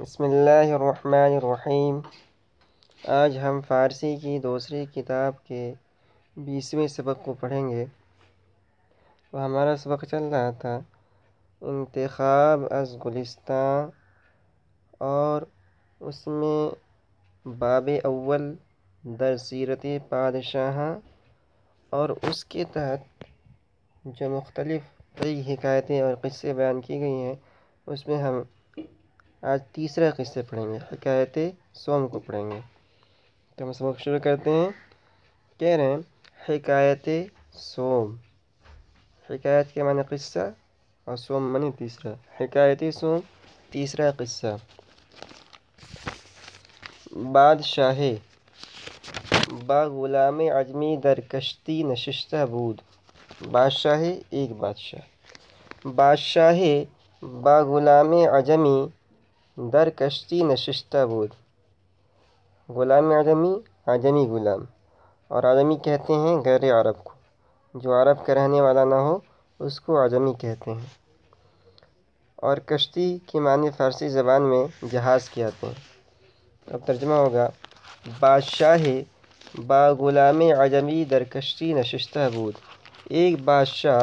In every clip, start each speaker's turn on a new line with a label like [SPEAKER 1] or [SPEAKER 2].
[SPEAKER 1] بسم اللہ الرحمن الرحیم۔ آج ہم فارسی کی دوسری کتاب کے 20ویں سبق کو پڑھیں گے۔ ہمارا سبق چل رہا تھا انتخاب از گلستاں، اور اس میں باب اول در سیرت پادشاہاں، اور اس کے تحت جو مختلف کئی حکایتیں اور قصے بیان کی گئی ہیں، اس میں ہم آج تیسرا قصے پڑھیں گے، حکایت سوم کو پڑھیں گے۔ تو ہم سبق شروع کرتے ہیں۔ کہہ رہے ہیں حکایت سوم۔ حکایت کے معنی قصہ، اور سوم معنی تیسرا۔ حکایت سوم، تیسرا قصہ۔ بادشاہ با غلام عجمی در کشتی نشستہ بود۔ بادشاہ ایک بادشاہ با غلام عجمی در کشتی نشستہ بود۔ غلام عجمی غلام، اور عجمی کہتے ہیں غیر عرب کو، جو عرب کا رہنے والا نہ ہو اس کو عجمی کہتے ہیں۔ اور کشتی کی معنی فارسی زبان میں جہاز کے آتے ہیں۔ اب ترجمہ ہوگا، بادشاہ با غلام عجمی در کشتی نشستہ بود۔ ایک بادشاہ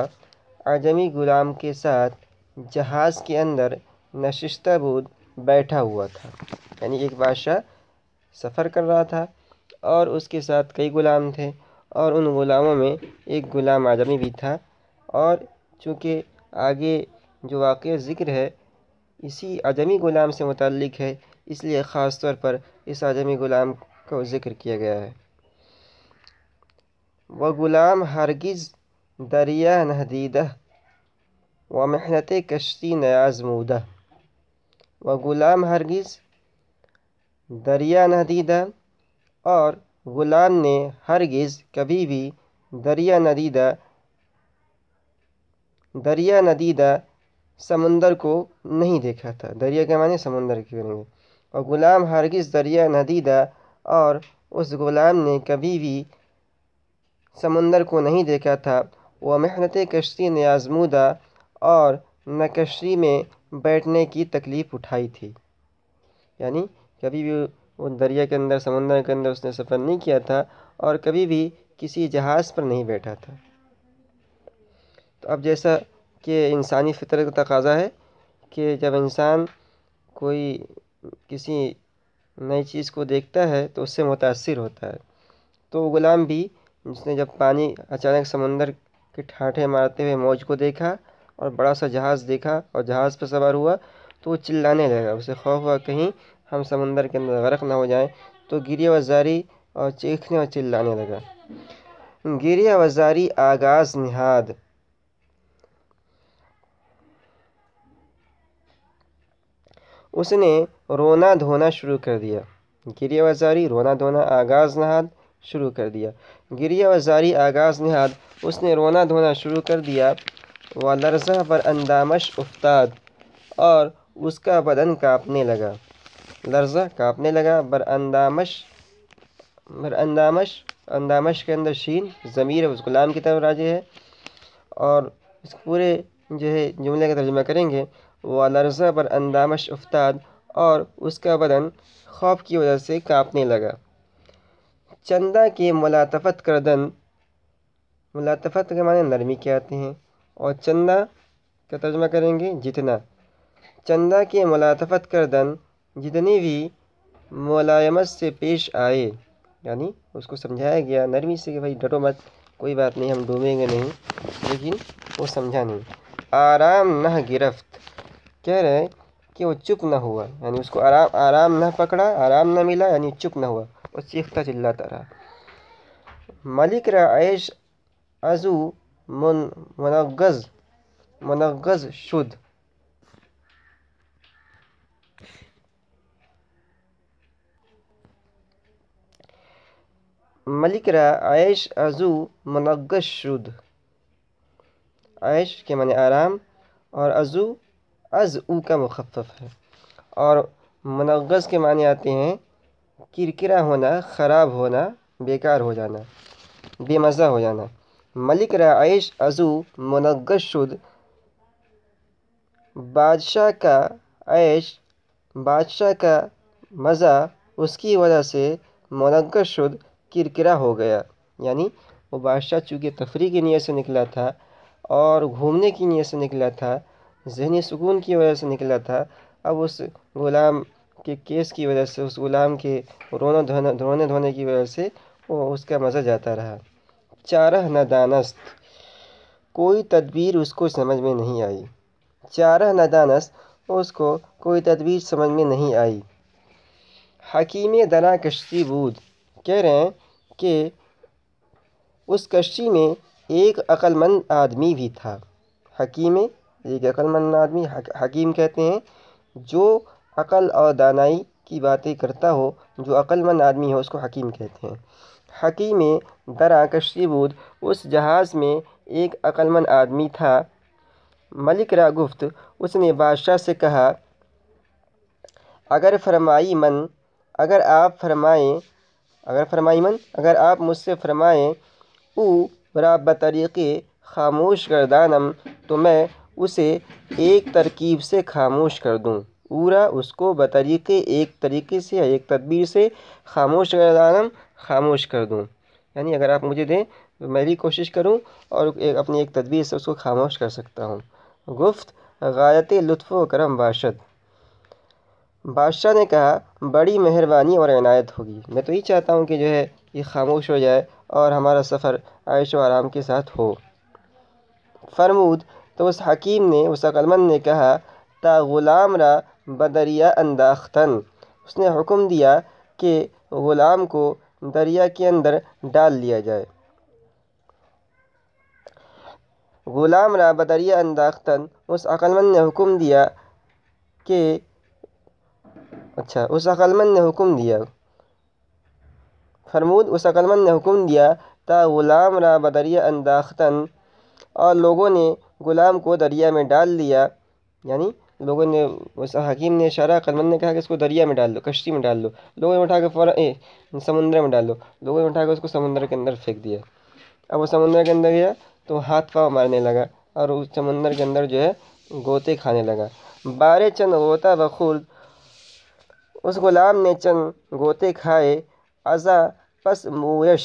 [SPEAKER 1] عجمی غلام کے ساتھ جہاز کے اندر نشستہ بود، بیٹھا ہوا تھا۔ یعنی ایک بادشاہ سفر کر رہا تھا اور اس کے ساتھ کئی غلام تھے، اور ان غلاموں میں ایک غلام عجمی بھی تھا۔ اور چونکہ آگے جو واقعہ ذکر ہے اسی عجمی غلام سے متعلق ہے، اس لیے خاص طور پر اس عجمی غلام کو ذکر کیا گیا ہے۔ وہ غلام ہرگز دریا نہ دیدہ و محنت کشتی نیازمودہ۔ وہ غلام ہرگز دریا نہ دیدہ، اور غلام نے ہرگز کبھی بھی دریا نہ دیدہ سمندر کو نہیں دیکھا تھا۔ دریا کے معنی سمندر کے کریں گے۔ اور غلام ہرگز دریا نہ دیدہ، اور اس غلام نے کبھی بھی سمندر کو نہیں دیکھا تھا۔ وہ محنت کشتی نیازمودہ، اور نہ کشتی میں بیٹھنے کی تکلیف اٹھائی تھی۔ یعنی کبھی بھی وہ دریا کے اندر، سمندر کے اندر اس نے سفر نہیں کیا تھا، اور کبھی بھی کسی جہاز پر نہیں بیٹھا تھا۔ تو اب جیسا کہ انسانی فطرت کا تقاضا ہے کہ جب انسان کوئی کسی نئی چیز کو دیکھتا ہے تو اس سے متاثر ہوتا ہے، تو غلام بھی جس نے جب پانی اچانک سمندر کے ٹھاٹھے مارتے ہوئے موج کو دیکھا اور بڑا سا جہاز دیکھا اور جہاز پہ سوار ہوا، تو وہ چلانے لگا، اسے خوف ہوا کہیں ہم سمندر کے اندر غرق نہ ہو جائیں، تو گریہ وزاری اور چیخنے اور چلانے لگا۔ گریہ وزاری آغاز نہاد، اس نے رونا دھونا شروع کر دیا۔ گریہ وزاری رونا دھونا، آغاز نہاد شروع کر دیا۔ گریہ وزاری آغاز نہاد، اس نے رونا دھونا شروع کر دیا۔ ولرزہ بر اندامش افتاد، اور اس کا بدن کانپنے لگا۔ لرزہ کانپنے لگا، بر اندامش کے اندر شین ضمیر اس غلام کی طرف راجع ہے، اور اس پورے جو ہے جملے کا ترجمہ کریں گے، ولرزہ بر اندامش افتاد، اور اس کا بدن خوف کی وجہ سے کانپنے لگا۔ چندہ کے ملاطفت کردن، ملاطفت کے معنی نرمی کے آتے ہیں، اور چندہ کا ترجمہ کریں گے جتنا۔ چندہ کے ملاطفت کردن، جتنی بھی ملائمت سے پیش آئے، یعنی اس کو سمجھایا گیا نرمی سے کہ بھائی ڈرو مت، کوئی بات نہیں، ہم ڈوبیں گے نہیں، لیکن وہ سمجھا نہیں۔ آرام نہ گرفت، کہہ رہے ہیں کہ وہ چپ نہ ہوا، یعنی اس کو آرام نہ پکڑا، آرام نہ ملا، یعنی چپ نہ ہوا، وہ چیختا چلاتا رہا۔ ملک را عیش ازو منغز شد، ملک را عیش ازو منغز شد۔ عیش کے معنی آرام، اور از او کا مخفف ہے، اور منغز کے معنی آتے ہیں کرکرا ہونا، خراب ہونا، بیکار ہو جانا، بے مزہ ہو جانا۔ ملک را عیش ازو منغز شد، بادشاہ کا عیش بادشاہ کا مزہ اس کی وجہ سے منغص شد کرکرا ہو گیا، یعنی وہ بادشاہ چونکہ تفریح کی نیت سے نکلا تھا اور گھومنے کی نیت سے نکلا تھا، ذہنی سکون کی وجہ سے نکلا تھا، اب اس غلام کے کیس کی وجہ سے، اس غلام کے رونے دھونے کی وجہ سے وہ اس کا مزہ جاتا رہا۔ چارہ نہ دانست، کوئی تدبیر اس کو سمجھ میں نہیں آئی۔ چارہ نہ دانست، اس کو کوئی تدبیر سمجھ میں نہیں آئی۔ حکیم درا کشتی بود، کہہ رہے ہیں کہ اس کشتی میں ایک عقل مند آدمی بھی تھا۔ حکیم، ایک عقل مند آدمی، حکیم کہتے ہیں جو عقل اور دانائی کی باتیں کرتا ہو، جو عقل مند آدمی ہو اس کو حکیم کہتے ہیں۔ حکیم درا کشتی بود، اس جہاز میں ایک عقل مند آدمی تھا۔ ملک را گفت، اس نے بادشاہ سے کہا، اگر فرمائی من، اگر آپ فرمائیں، اگر آپ مجھ سے فرمائیں، او را بطریقے خاموش گردانم، تو میں اسے ایک ترکیب سے خاموش کر دوں۔ اورا اس کو، بطریقے ایک طریقے سے یا ایک تدبیر سے، خاموش گردانم خاموش کر دوں، یعنی اگر آپ مجھے دیں تو میں بھی کوشش کروں اور اپنی ایک تدبیر سے اس کو خاموش کر سکتا ہوں۔ گفت غایت لطف و کرم باشد، بادشاہ نے کہا بڑی مہربانی اور عنایت ہوگی، میں تو یہ چاہتا ہوں کہ جو ہے یہ خاموش ہو جائے اور ہمارا سفر عیش و آرام کے ساتھ ہو۔ فرمود، تو اس حکیم نے، اس عقل مند نے کہا، تا غلام را بدریا انداختن، اس نے حکم دیا کہ غلام کو دریا کے اندر ڈال لیا جائے۔ غلام را بدریا انداختن، اس عقل مند نے حکم دیا کہ اس عقل مند نے حکم دیا، فرمود اس عقل مند نے حکم دیا، تا غلام را بدریا انداختن، اور لوگوں نے غلام کو دریا میں ڈال لیا، یعنی لوگوں نے، اس حکیم نے اشارہ، عقل مند نے کہا کہ اس کو دریا میں ڈال دو، کشتی میں ڈال دو، لوگوں نے اٹھا کے فوراً سمندر میں ڈال دو، لوگوں نے اٹھا کے اس کو سمندر کے اندر پھینک دیا۔ اب وہ سمندر کے اندر گیا تو ہاتھ پاؤں مارنے لگا اور اس سمندر کے اندر جو ہے غوطے کھانے لگا۔ بارے چند غوطہ بخورد، اس غلام نے چند غوطے کھائے۔ ازا پس مویش،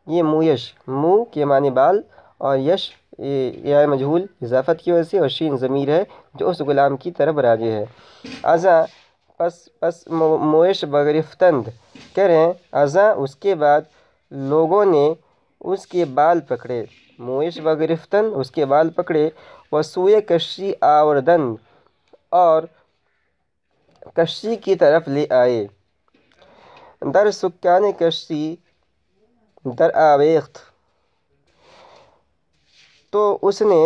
[SPEAKER 1] یہ مویش، مو کے معنی بال اور یش یہ مجہول اضافت کی وجہ سے، اور شین ضمیر ہے جو اس غلام کی طرف راجع ہے۔ ازا پس مویش بگرفتند، کہہ رہے ہیں ازا اس کے بعد لوگوں نے اس کے بال پکڑے، مویش بگرفتند اس کے بال پکڑے، وسوئے کشتی آوردند اور کشتی کی طرف لے آئے۔ در سکان کشتی در آویخت، تو اس نے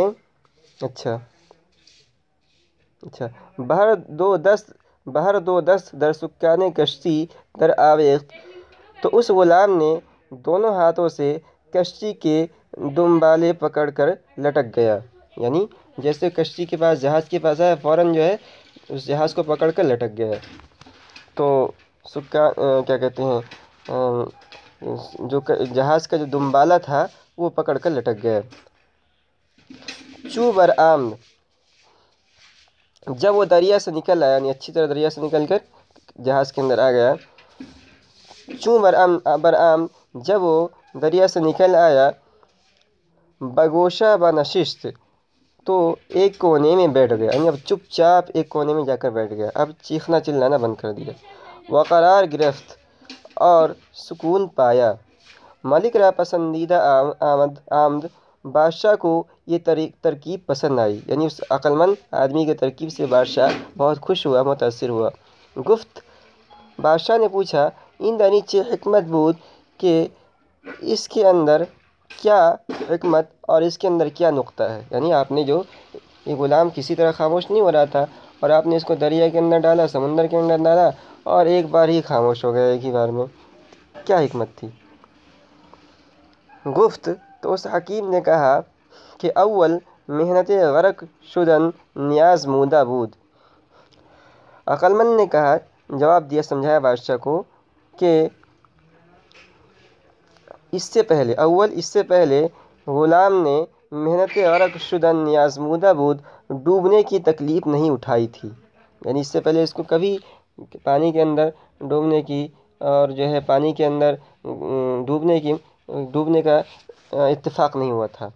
[SPEAKER 1] بہر دو دست در سکان کشتی در آویخت، تو اس غلام نے دونوں ہاتھوں سے کشتی کے دمبالے پکڑ کر لٹک گیا، یعنی جیسے کشتی کے پاس، جہاز کے پاس آیا فوراً جو ہے اس جہاز کو پکڑ کر لٹک گیا، تو کیا کہتے ہیں، جو جہاز کا جو دمبالا تھا وہ پکڑ کر لٹک گیا۔ چو بر آمد، جب وہ دریا سے نکل آیا، یعنی اچھی طرح دریا سے نکل کر جہاز کے اندر آ گیا۔ چوں بر آمد، جب وہ دریا سے نکل آیا، بگوشہ بنشست، تو ایک کونے میں بیٹھ گیا، یعنی اب چپ چاپ ایک کونے میں جا کر بیٹھ گیا، اب چیخنا چلانا بند کر دیا۔ وقرار گرفت، اور سکون پایا۔ ملک را پسندیدہ آمد، بادشاہ کو یہ ترکیب پسند آئی، یعنی اس عقل مند آدمی کے ترکیب سے بادشاہ بہت خوش ہوا، متاثر ہوا۔ گفت، بادشاہ نے پوچھا، این در این چه حکمت بود، کہ اس کے اندر کیا حکمت اور اس کے اندر کیا نقطہ ہے، یعنی آپ نے جو یہ غلام کسی طرح خاموش نہیں ہو رہا تھا اور آپ نے اس کو دریا کے اندر ڈالا، سمندر کے اندر ڈالا اور ایک بار ہی خاموش ہو گیا، ایک ہی بار میں، کیا حکمت تھی؟ گفت، تو اس حکیم نے کہا کہ اول محنت غرق شدن نیاز مودہ بود، عقل مند نے کہا، جواب دیا، سمجھایا بادشاہ کو کہ اس سے پہلے غلام نے محنت غرق شدن نیاز مودہ بود، ڈوبنے کی تکلیف نہیں اٹھائی تھی، یعنی اس سے پہلے اس کو کبھی پانی کے اندر ڈوبنے کی اور جو ہے پانی کے اندر ڈوبنے کا اتفاق نہیں ہوا تھا۔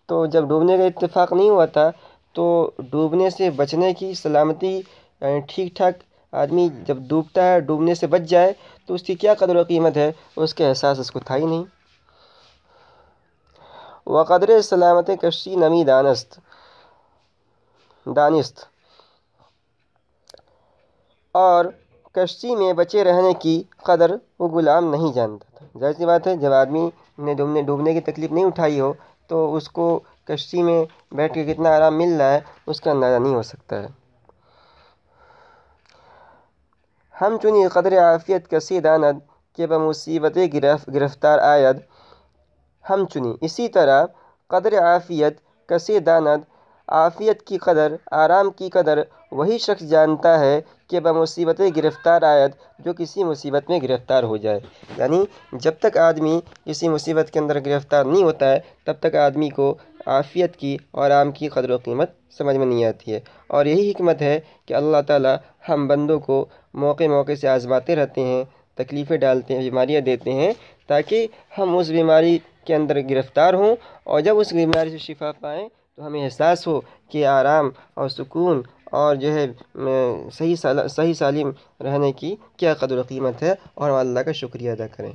[SPEAKER 1] تو جب ڈوبنے کا اتفاق نہیں ہوا تھا تو ڈوبنے سے بچنے کی سلامتی، یعنی ٹھیک ٹھاک آدمی جب ڈوبتا ہے ڈوبنے سے بچ جائے تو اس کی کیا قدر و قیمت ہے، اس کا احساس اس کو تھا ہی نہیں۔ وقدر سلامت کشتی نمی دانست، اور کشتی میں بچے رہنے کی قدر وہ غلام نہیں جانتا تھا۔ ظاہر سی بات ہے، جب آدمی نے ڈوبنے کی تکلیف نہیں اٹھائی ہو تو اس کو کشتی میں بیٹھ کے کتنا آرام مل رہا ہے اس کا اندازہ نہیں ہو سکتا ہے۔ ہم چنی قدر عافیت کسی داند کہ بمصیبت گرفتار آید، ہم چنی اسی طرح قدر عافیت کسی داند، عافیت کی قدر، آرام کی قدر وہی شخص جانتا ہے کہ بمصیبت گرفتار آید، جو کسی مصیبت میں گرفتار ہو جائے۔ یعنی جب تک آدمی کسی مصیبت کے اندر گرفتار نہیں ہوتا ہے تب تک آدمی کو عافیت کی اور آرام کی قدر و قیمت سمجھ میں نہیں آتی ہے۔ اور یہی حکمت ہے کہ اللہ تعالیٰ ہم بندوں کو موقع موقع سے آزماتے رہتے ہیں، تکلیفیں ڈالتے ہیں، بیماریاں دیتے ہیں، تاکہ ہم اس بیماری کے اندر گرفتار ہوں، اور جب اس بیماری سے شفا پائیں تو ہمیں احساس ہو کہ آرام اور سکون اور جو ہے صحیح سالم رہنے کی کیا قدر و قیمت ہے، اور ہم اللہ کا شکریہ ادا کریں۔